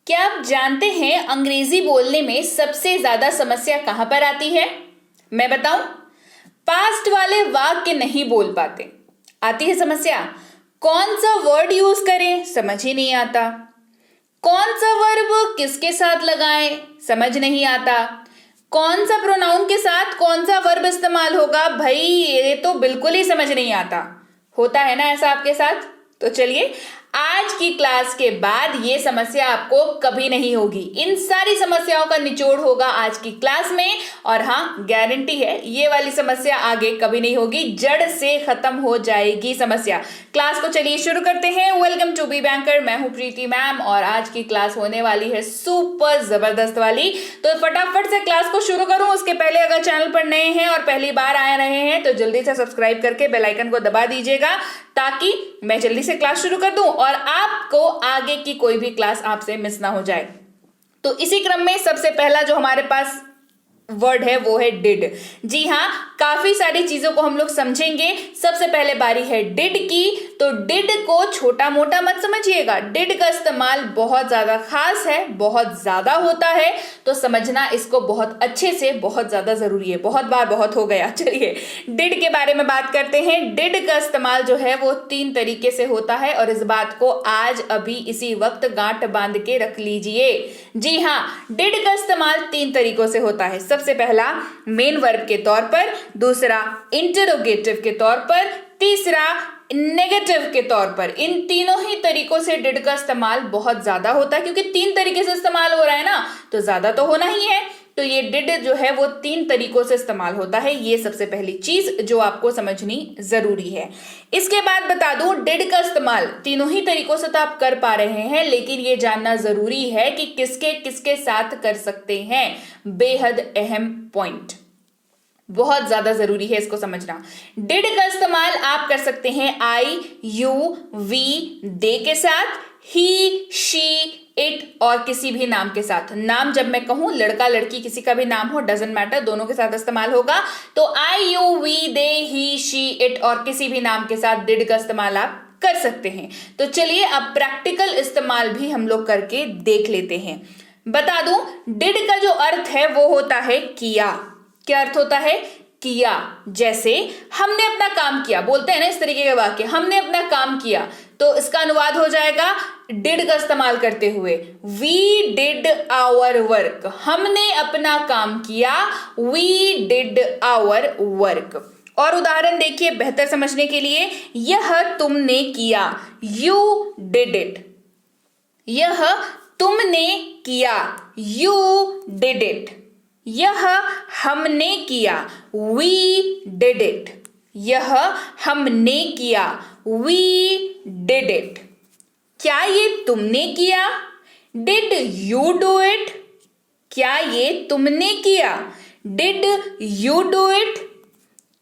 क्या आप जानते हैं अंग्रेजी बोलने में सबसे ज्यादा समस्या कहां पर आती है? मैं बताऊं, पास्ट वाले वाक्य नहीं बोल पाते, आती है समस्या। कौन सा वर्ड यूज करें समझ ही नहीं आता, कौन सा वर्ब किसके साथ लगाएं समझ नहीं आता, कौन सा प्रोनाउन के साथ कौन सा वर्ब इस्तेमाल होगा, भाई ये तो बिल्कुल ही समझ नहीं आता। होता है ना ऐसा आपके साथ? तो चलिए, आज की क्लास के बाद ये समस्या आपको कभी नहीं होगी। इन सारी समस्याओं का निचोड़ होगा आज की क्लास में, और हाँ, गारंटी है ये वाली समस्या आगे कभी नहीं होगी, जड़ से खत्म हो जाएगी समस्या। क्लास को चलिए शुरू करते हैं। वेलकम टू बी बैंकर, मैं हूं प्रीति मैम और आज की क्लास होने वाली है सुपर जबरदस्त वाली। तो फटाफट से क्लास को शुरू करूं उसके पहले अगर चैनल पर नए हैं और पहली बार आ रहे हैं तो जल्दी से सब्सक्राइब करके बेल आइकन को दबा दीजिएगा ताकि मैं जल्दी से क्लास शुरू कर दूं और आपको आगे की कोई भी क्लास आपसे मिस ना हो जाए। तो इसी क्रम में सबसे पहला जो हमारे पास वर्ड है वो है डिड। जी हाँ, काफी सारी चीजों को हम लोग समझेंगे। सबसे पहले बारी है डिड की। तो डिड को छोटा मोटा मत समझिएगा, डिड का इस्तेमाल बहुत ज्यादा खास है, बहुत ज्यादा होता है, तो समझना इसको बहुत अच्छे से बहुत ज्यादा जरूरी है। बहुत बार बहुत हो गया। चलिए डिड के बारे में बात करते हैं। डिड का इस्तेमाल जो है वो 3 तरीके से होता है और इस बात को आज अभी इसी वक्त गांठ बांध के रख लीजिए। जी हाँ, डिड का इस्तेमाल 3 तरीकों से होता है। सबसे पहला मेन वर्ब के तौर पर, दूसरा इंटरोगेटिव के तौर पर, तीसरा नेगेटिव के तौर पर। इन तीनों ही तरीकों से डिड का इस्तेमाल बहुत ज्यादा होता है, क्योंकि 3 तरीके से इस्तेमाल हो रहा है ना, तो ज्यादा तो होना ही है। तो ये डिड जो है वो 3 तरीकों से इस्तेमाल होता है। ये सबसे पहली चीज जो आपको समझनी जरूरी है। इसके बाद बता दूं, डिड का इस्तेमाल तीनों ही तरीकों से तो आप कर पा रहे हैं, लेकिन ये जानना जरूरी है कि किसके किसके साथ कर सकते हैं। बेहद अहम पॉइंट, बहुत ज्यादा जरूरी है इसको समझना। डिड का इस्तेमाल आप कर सकते हैं आई, यू, वी, दे के साथ, ही, शी, इट और किसी भी नाम के साथ। नाम जब मैं कहूं, लड़का लड़की किसी का भी नाम हो, डजंट मैटर, दोनों के साथ इस्तेमाल होगा। तो I, you, we, they, he, she, it और किसी भी नाम के साथ डिड का इस्तेमाल आप कर सकते हैं। तो चलिए अब प्रैक्टिकल इस्तेमाल भी हम लोग करके देख लेते हैं। बता दूं, डिड का जो अर्थ है वो होता है किया। क्या अर्थ होता है? किया। जैसे हमने अपना काम किया, बोलते हैं ना इस तरीके के वाक्य, हमने अपना काम किया, तो इसका अनुवाद हो जाएगा डिड का इस्तेमाल करते हुए, वी डिड आवर वर्क। हमने अपना काम किया, वी डिड आवर वर्क। और उदाहरण देखिए बेहतर समझने के लिए, यह तुमने किया, यू डिड इट। यह तुमने किया, यू डिड इट। यह हमने किया, वी डिड इट। यह हमने किया, वी डिड इट। क्या ये तुमने किया? Did you do it? क्या ये तुमने किया? Did you do it?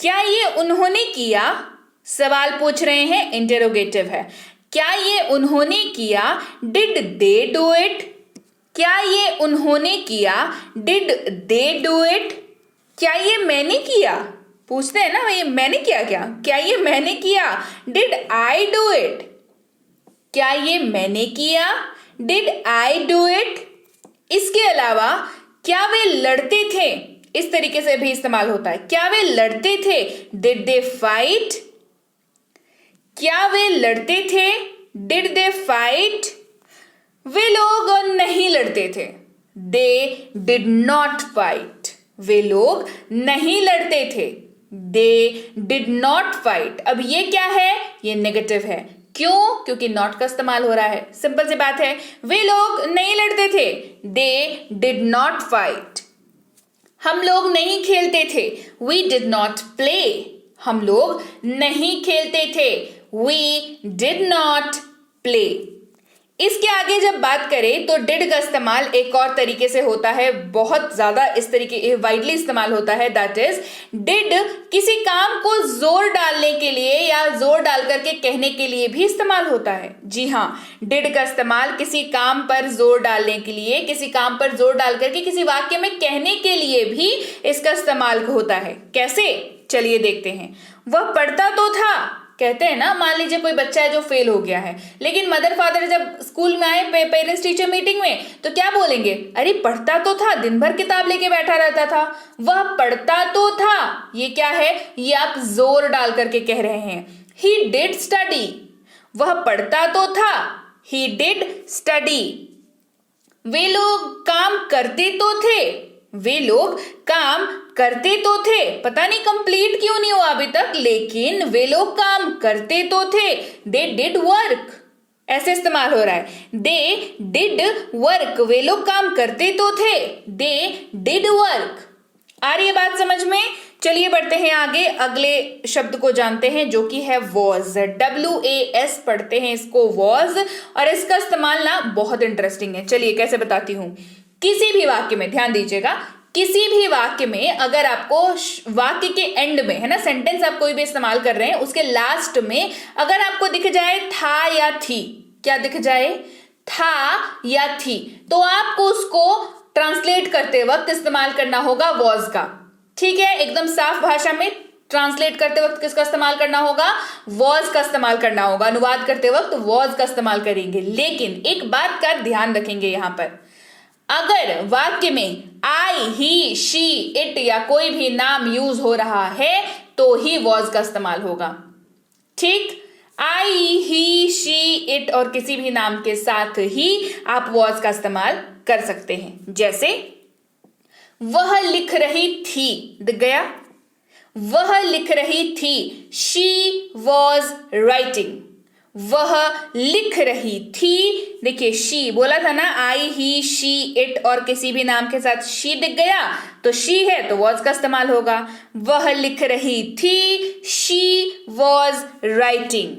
क्या ये उन्होंने किया? सवाल पूछ रहे हैं, इंटरोगेटिव है। क्या ये उन्होंने किया? Did they do it? क्या ये उन्होंने किया? Did they do it? क्या ये मैंने किया? पूछते हैं ना, ये मैंने किया क्या? क्या ये मैंने किया? Did I do it? क्या ये मैंने किया? Did I do it? इसके अलावा क्या वे लड़ते थे? इस तरीके से भी इस्तेमाल होता है। क्या वे लड़ते थे? Did they fight? क्या वे लड़ते थे? Did they fight? वे लोग नहीं लड़ते थे, दे डिड नॉट फाइट। वे लोग नहीं लड़ते थे, दे डिड नॉट फाइट। अब ये क्या है? ये नेगेटिव है। क्यों? क्योंकि नॉट का इस्तेमाल हो रहा है। सिंपल सी बात है, वे लोग नहीं लड़ते थे, दे डिड नॉट फाइट। हम लोग नहीं खेलते थे, वी डिड नॉट प्ले। हम लोग नहीं खेलते थे, वी डिड नॉट प्ले। इसके आगे जब बात करें तो डिड का इस्तेमाल एक और तरीके से होता है, बहुत ज्यादा इस तरीके वाइडली इस्तेमाल होता है। दैट इज, डिड किसी काम को जोर डालने के लिए या जोर डाल करके कहने के लिए भी इस्तेमाल होता है। जी हाँ, डिड का इस्तेमाल किसी काम पर जोर डालने के लिए, किसी काम पर जोर डाल करके किसी वाक्य में कहने के लिए भी इसका इस्तेमाल होता है। कैसे? चलिए देखते हैं। वह पढ़ता तो था कहते हैं ना, मान लीजिए कोई बच्चा है जो फेल हो गया है, लेकिन मदर फादर जब स्कूल में आए पेरेंट्स टीचर मीटिंग में, तो क्या बोलेंगे? अरे पढ़ता तो था, दिन भर किताब लेके बैठा रहता था, वह पढ़ता तो था। ये क्या है? ये आप जोर डाल करके कह रहे हैं। ही डिड स्टडी, वह पढ़ता तो था, ही डिड स्टडी। वे लोग काम करते तो थे, वे लोग काम करते तो थे। पता नहीं कंप्लीट क्यों नहीं हुआ अभी तक, लेकिन वे लोग काम करते तो थे। दे डिड वर्क, ऐसे इस्तेमाल हो रहा है। दे डिड वर्क, वे लोग काम करते तो थे। They did work. आ रही है बात समझ में? चलिए बढ़ते हैं आगे, अगले शब्द को जानते हैं जो कि है वॉज। WAS पढ़ते हैं इसको, वॉज। और इसका इस्तेमाल ना बहुत इंटरेस्टिंग है। चलिए कैसे बताती हूं। किसी भी वाक्य में ध्यान दीजिएगा, किसी भी वाक्य में अगर आपको वाक्य के एंड में, है ना, सेंटेंस आप कोई भी इस्तेमाल कर रहे हैं, उसके लास्ट में अगर आपको दिख जाए था या थी, क्या दिख जाए? था या थी, तो आपको उसको ट्रांसलेट करते वक्त इस्तेमाल करना होगा वॉज का। ठीक है, एकदम साफ भाषा में ट्रांसलेट करते वक्त किसका इस्तेमाल करना होगा? वॉज का इस्तेमाल करना होगा। अनुवाद करते वक्त वॉज का इस्तेमाल करेंगे। लेकिन एक बात का ध्यान रखेंगे यहां पर, अगर वाक्य में आई, ही, शी, इट या कोई भी नाम यूज हो रहा है तो ही वॉज का इस्तेमाल होगा। ठीक, आई, ही, शी, इट और किसी भी नाम के साथ ही आप वॉज का इस्तेमाल कर सकते हैं। जैसे वह लिख रही थी, दिख गया? वह लिख रही थी, शी वॉज राइटिंग। वह लिख रही थी, देखिए शी बोला था ना, आई, ही, शी, इट और किसी भी नाम के साथ शी दिख गया तो शी है तो वॉज का इस्तेमाल होगा। वह लिख रही थी, शी वॉज राइटिंग।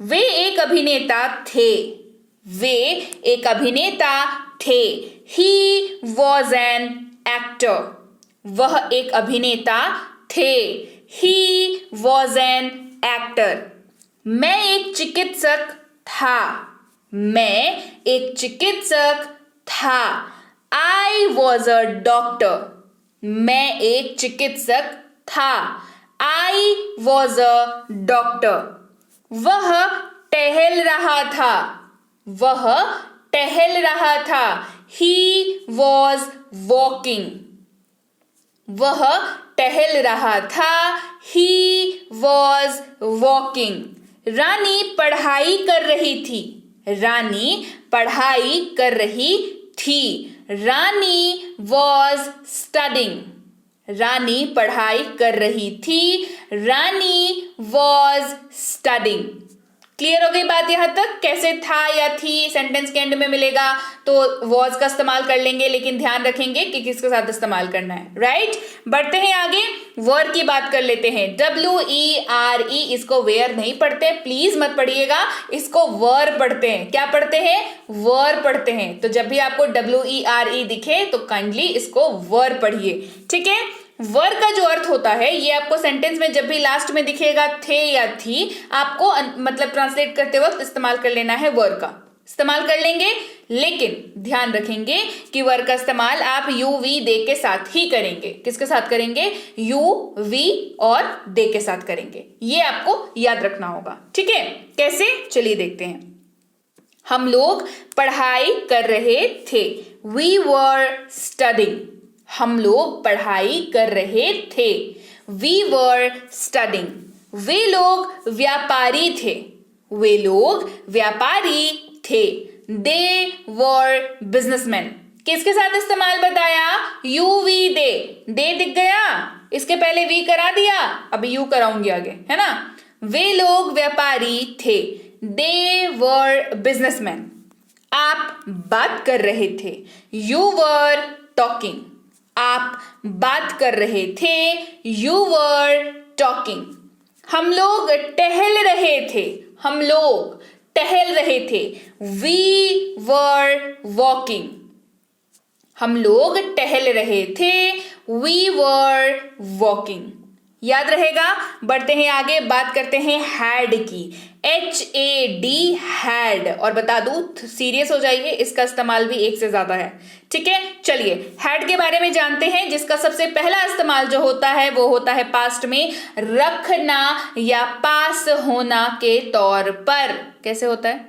वे एक अभिनेता थे, वे एक अभिनेता थे। ही वॉज एन एक्टर, वह एक अभिनेता थे। He was an actor. मैं एक चिकित्सक था, मैं एक चिकित्सक था। आई वॉज अ डॉक्टर, मैं एक चिकित्सक था। I was a doctor. वह टहल रहा था, वह टहल रहा था। ही वॉज वॉकिंग, वह टहल रहा था। He was walking. रानी पढ़ाई कर रही थी, रानी पढ़ाई कर रही थी। रानी वॉज स्टडिंग, रानी पढ़ाई कर रही थी। रानी वॉज स्टडिंग। क्लियर हो गई बात यहां तक? कैसे था या थी सेंटेंस के एंड में मिलेगा तो वॉज का इस्तेमाल कर लेंगे, लेकिन ध्यान रखेंगे कि किसके साथ इस्तेमाल करना है। राइट, बढ़ते हैं आगे, वर की बात कर लेते हैं। WERE, इसको वेयर नहीं पढ़ते, प्लीज मत पढ़िएगा, इसको वर पढ़ते हैं। क्या पढ़ते हैं? वर पढ़ते हैं। तो जब भी आपको WERE दिखे तो काइंडली इसको वर पढ़िए। ठीक है, वर का जो अर्थ होता है, ये आपको सेंटेंस में जब भी लास्ट में दिखेगा थे या थी, आपको मतलब ट्रांसलेट करते वक्त इस्तेमाल कर लेना है वर का। इस्तेमाल कर लेंगे, लेकिन ध्यान रखेंगे कि वर का इस्तेमाल आप यू वी दे के साथ ही करेंगे। किसके साथ करेंगे? यू वी और दे के साथ करेंगे। ये आपको याद रखना होगा। ठीक है, कैसे? चलिए देखते हैं। हम लोग पढ़ाई कर रहे थे, वी वर स्टडिंग। हम लोग पढ़ाई कर रहे थे, वी वर स्टडिंग। वे लोग व्यापारी थे, वे लोग व्यापारी थे। दे वर बिजनेसमैन। किसके साथ इस्तेमाल बताया? यू वी दे। दे दिख गया, इसके पहले वी करा दिया, अभी यू कराऊंगी आगे, है ना। वे लोग व्यापारी थे, दे वर बिजनेसमैन। आप बात कर रहे थे, यू वर टॉकिंग। आप बात कर रहे थे, यू वर टॉकिंग। हम लोग टहल रहे थे, हम लोग टहल रहे थे, वी वर वॉकिंग। हम लोग टहल रहे थे, वी वर वॉकिंग। याद रहेगा। बढ़ते हैं आगे, बात करते हैं हैड की। HAD हैड, और बता दूं सीरियस हो जाइए, इसका इस्तेमाल भी एक से ज्यादा है। ठीक है, चलिए हैड के बारे में जानते हैं, जिसका सबसे पहला इस्तेमाल जो होता है वो होता है पास्ट में रखना या पास होना के तौर पर। कैसे होता है?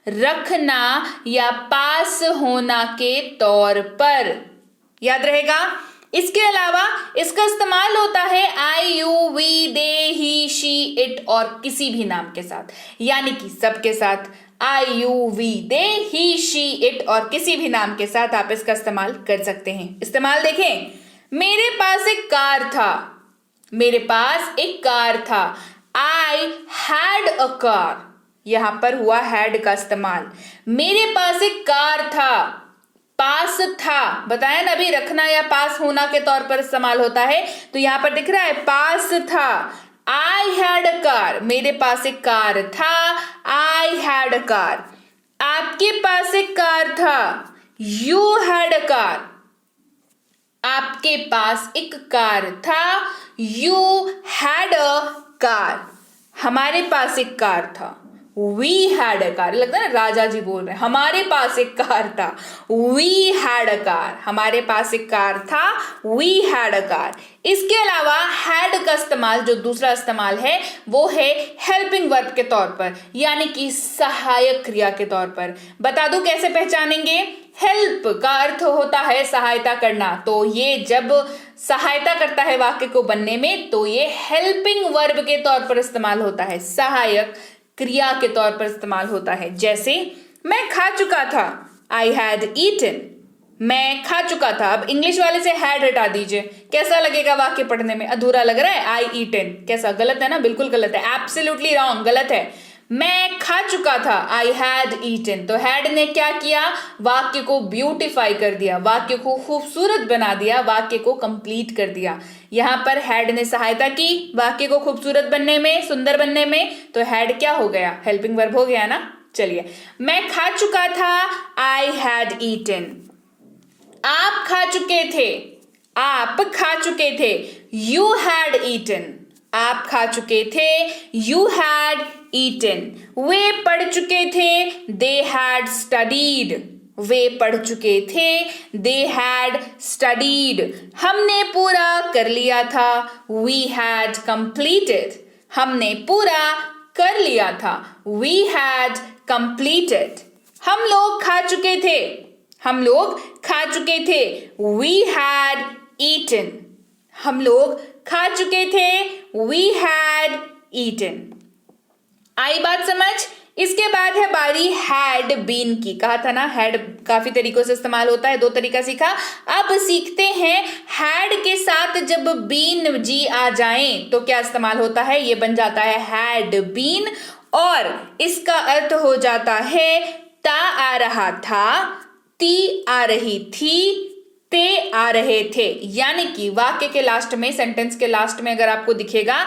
रखना या पास होना के तौर पर, याद रहेगा। इसके अलावा इसका इस्तेमाल होता है I, you, we, they, he, she, it और किसी भी नाम के साथ, यानी कि सबके साथ। I, you, we, they, he, she, it और किसी भी नाम के साथ आप इसका इस्तेमाल कर सकते हैं। इस्तेमाल देखें, मेरे पास एक कार था, मेरे पास एक कार था। आई हैड अ कार, यहां पर हुआ हैड का इस्तेमाल। मेरे पास एक कार था, पास था, बताया ना अभी रखना या पास होना के तौर पर इस्तेमाल होता है, तो यहां पर दिख रहा है पास था। आई हैड अ कार, मेरे पास एक कार था, आई हैड अ कार। आपके पास एक कार था, यू हैड अ कार, आपके पास एक कार था, यू हैड अ कार। हमारे पास एक कार था, वी हैड अ कार। लगता है ना राजा जी बोल रहे हैं, हमारे पास एक कार था, वी हैड अ कार। हमारे पास एक कार था, वी हैड अ कार। इसके अलावा हैड का इस्तेमाल, जो दूसरा इस्तेमाल है वो है हेल्पिंग वर्ब के तौर पर, यानी कि सहायक क्रिया के तौर पर। बता दूं कैसे पहचानेंगे? हेल्प का अर्थ होता है सहायता करना, तो ये जब सहायता करता है वाक्य को बनने में तो ये हेल्पिंग वर्ब के तौर पर इस्तेमाल होता है, सहायक क्रिया के तौर पर इस्तेमाल होता है। जैसे मैं खा चुका था, आई हैड ईटन, मैं खा चुका था। अब इंग्लिश वाले से हैड हटा दीजिए, कैसा लगेगा वाक्य पढ़ने में? अधूरा लग रहा है। आई ईटन कैसा? गलत है ना, बिल्कुल गलत है, एब्सोल्युटली रॉन्ग, गलत है। मैं खा चुका था, आई हैड ईटन। तो हैड ने क्या किया? वाक्य को ब्यूटिफाई कर दिया, वाक्य को खूबसूरत बना दिया, वाक्य को कंप्लीट कर दिया। यहां पर हैड ने सहायता की वाक्य को खूबसूरत बनने में, सुंदर बनने में, तो हैड क्या हो गया? हेल्पिंग वर्ब हो गया ना। चलिए, मैं खा चुका था, आई हैड ईटन। आप खा चुके थे, आप खा चुके थे, यू हैड ईटन। आप खा चुके थे, यू हैड ईटन। वे पढ़ चुके थे, दे हैड स्टडीड। वे पढ़ चुके थे, दे हैड स्टडीड। हमने पूरा कर लिया था, वी हैड कंप्लीटेड। हमने पूरा कर लिया था, वी हैड कंप्लीटेड। हम लोग खा चुके थे, हम लोग खा चुके थे, वी हैड ईटन। हम लोग खा चुके थे, वी हैड ईटन। आई बात समझ? इसके बाद है बारी हैड बीन की। कहा था ना हैड काफी तरीकों से इस्तेमाल होता है, दो तरीका सीखा। अब सीखते हैं हैड के साथ जब बीन जी आ जाए तो क्या इस्तेमाल होता है। ये बन जाता है हैड बीन, और इसका अर्थ हो जाता है ता आ रहा था, ती आ रही थी, ते आ रहे थे। यानी कि वाक्य के लास्ट में, सेंटेंस के लास्ट में अगर आपको दिखेगा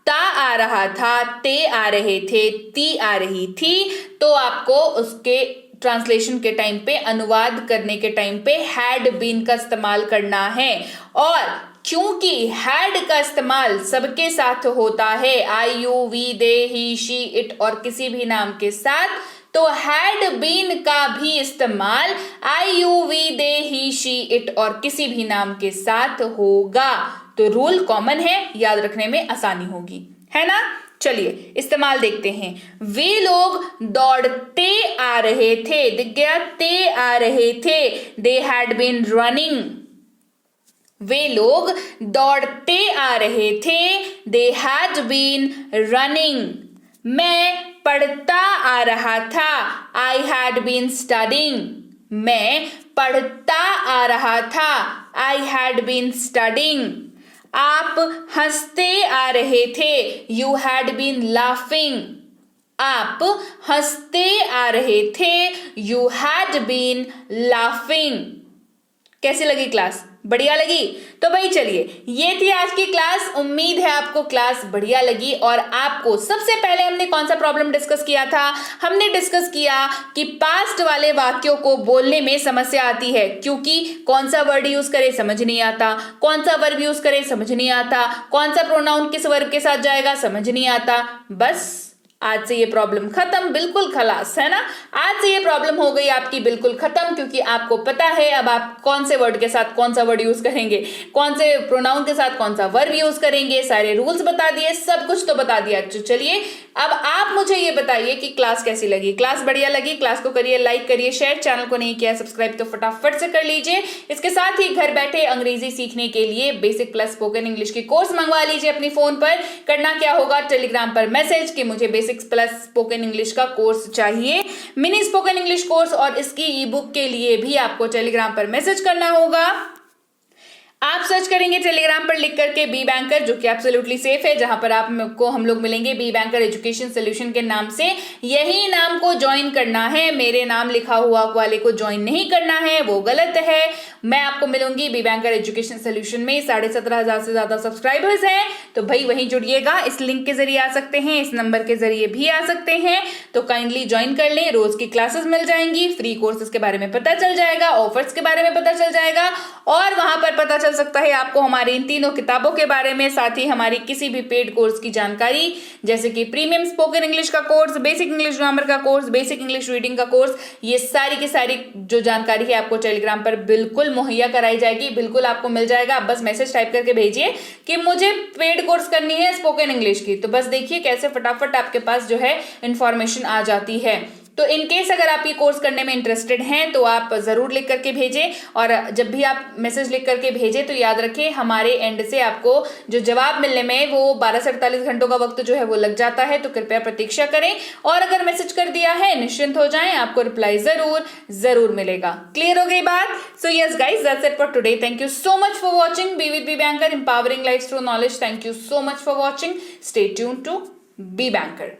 ता आ रहा था, ते आ रहे थे, ती आ रही थी, तो आपको उसके ट्रांसलेशन के टाइम पे, अनुवाद करने के टाइम पे हैड बीन का इस्तेमाल करना है। और क्योंकि हैड का इस्तेमाल सबके साथ होता है, I, you, we, they, he, she, it और किसी भी नाम के साथ, तो हैड बीन का भी इस्तेमाल I, you, we, they, he, she, it और किसी भी नाम के साथ होगा। तो रूल कॉमन है, याद रखने में आसानी होगी, है ना। चलिए इस्तेमाल देखते हैं। वे लोग दौड़ते आ रहे थे, दिख गया, ते आ रहे थे, दे हैड बीन रनिंग। वे लोग दौड़ते आ रहे थे, दे हैड बीन रनिंग। मैं पढ़ता आ रहा था, आई हैड बीन स्टडिंग। मैं पढ़ता आ रहा था, आई हैड बीन स्टडिंग। आप हंसते आ रहे थे, यू हैड बीन लाफिंग। आप हंसते आ रहे थे, यू हैड बीन लाफिंग। कैसी लगी क्लास? बढ़िया लगी? तो भाई चलिए, ये थी आज की क्लास। उम्मीद है आपको क्लास बढ़िया लगी। और आपको सबसे पहले हमने कौन सा प्रॉब्लम डिस्कस किया था? हमने डिस्कस किया कि पास्ट वाले वाक्यों को बोलने में समस्या आती है, क्योंकि कौन सा वर्ड यूज करे समझ नहीं आता, कौन सा वर्ब यूज करे समझ नहीं आता, कौन सा प्रोनाउन किस वर्ब के साथ जाएगा समझ नहीं आता। बस आज से ये प्रॉब्लम खत्म, बिल्कुल खलास, है ना। आज से ये प्रॉब्लम हो गई आपकी बिल्कुल खत्म, क्योंकि आपको पता है अब आप कौन से वर्ड के साथ कौन सा वर्ड यूज करेंगे, कौन से प्रोनाउन के साथ कौन सा वर्ब यूज करेंगे, सारे रूल्स बता दिए, सब कुछ तो बता दिया। तो चलिए अब आप मुझे ये बताइए कि क्लास कैसी लगी। क्लास बढ़िया लगी? क्लास को करिए लाइक, करिए शेयर, चैनल को नहीं किया सब्सक्राइब तो फटाफट से कर लीजिए। इसके साथ ही घर बैठे अंग्रेजी सीखने के लिए बेसिक प्लस स्पोकन इंग्लिश की कोर्स मंगवा लीजिए अपनी फोन पर। करना क्या होगा, टेलीग्राम पर मैसेज कि मुझे बेसिक प्लस स्पोकन इंग्लिश का कोर्स चाहिए, मिनी स्पोकन इंग्लिश कोर्स, और इसकी ई बुक के लिए भी आपको टेलीग्राम पर मैसेज करना होगा। आप सर्च करेंगे टेलीग्राम पर लिख करके बी बैंकर, जो कि एब्सोल्युटली सेफ है, जहां पर आपको हम लोग मिलेंगे बी बैंकर एजुकेशन सोल्यूशन के नाम से। यही नाम को ज्वाइन करना है, मेरे नाम लिखा हुआ वाले को ज्वाइन नहीं करना है, वो गलत है। मैं आपको मिलूंगी बी बैंकर एजुकेशन सोल्यूशन में। 17,500 से ज्यादा सब्सक्राइबर्स हैं, तो भाई वहीं जुड़िएगा। इस लिंक के जरिए आ सकते हैं, इस नंबर के जरिए भी आ सकते हैं, तो काइंडली ज्वाइन कर लें। रोज की क्लासेस मिल जाएंगी, फ्री कोर्सेज के बारे में पता चल जाएगा, ऑफर्स के बारे में पता चल जाएगा, और वहां पर पता चल सकता है आपको हमारी इन तीनों किताबों के बारे में, साथ ही हमारी किसी भी पेड कोर्स की जानकारी, जैसे कि प्रीमियम स्पोकन इंग्लिश का कोर्स, बेसिक इंग्लिश ग्रामर का कोर्स, बेसिक इंग्लिश रीडिंग का कोर्स। ये सारी की सारी जो जानकारी है आपको टेलीग्राम पर बिल्कुल मुहैया कराई जाएगी, बिल्कुल आपको मिल जाएगा। आप बस मैसेज टाइप करके भेजिए कि मुझे पेड कोर्स करनी है स्पोकन इंग्लिश की, तो बस देखिए कैसे फटाफट आपके पास जो है इंफॉर्मेशन आ जाती है। तो इन केस अगर आप ये कोर्स करने में इंटरेस्टेड हैं तो आप जरूर लिख करके भेजें, और जब भी आप मैसेज लिख करके भेजें तो याद रखें हमारे एंड से आपको जो जवाब मिलने में वो 12 से 48 घंटों का वक्त जो है वो लग जाता है, तो कृपया प्रतीक्षा करें। और अगर मैसेज कर दिया है निश्चिंत हो जाएं, आपको रिप्लाई जरूर मिलेगा। क्लियर हो गई बात? So yes guys, that's it for today. Thank you so much for watching be with B banker, empowering life through knowledge. Thank you so much for watching. Stay tuned to B banker.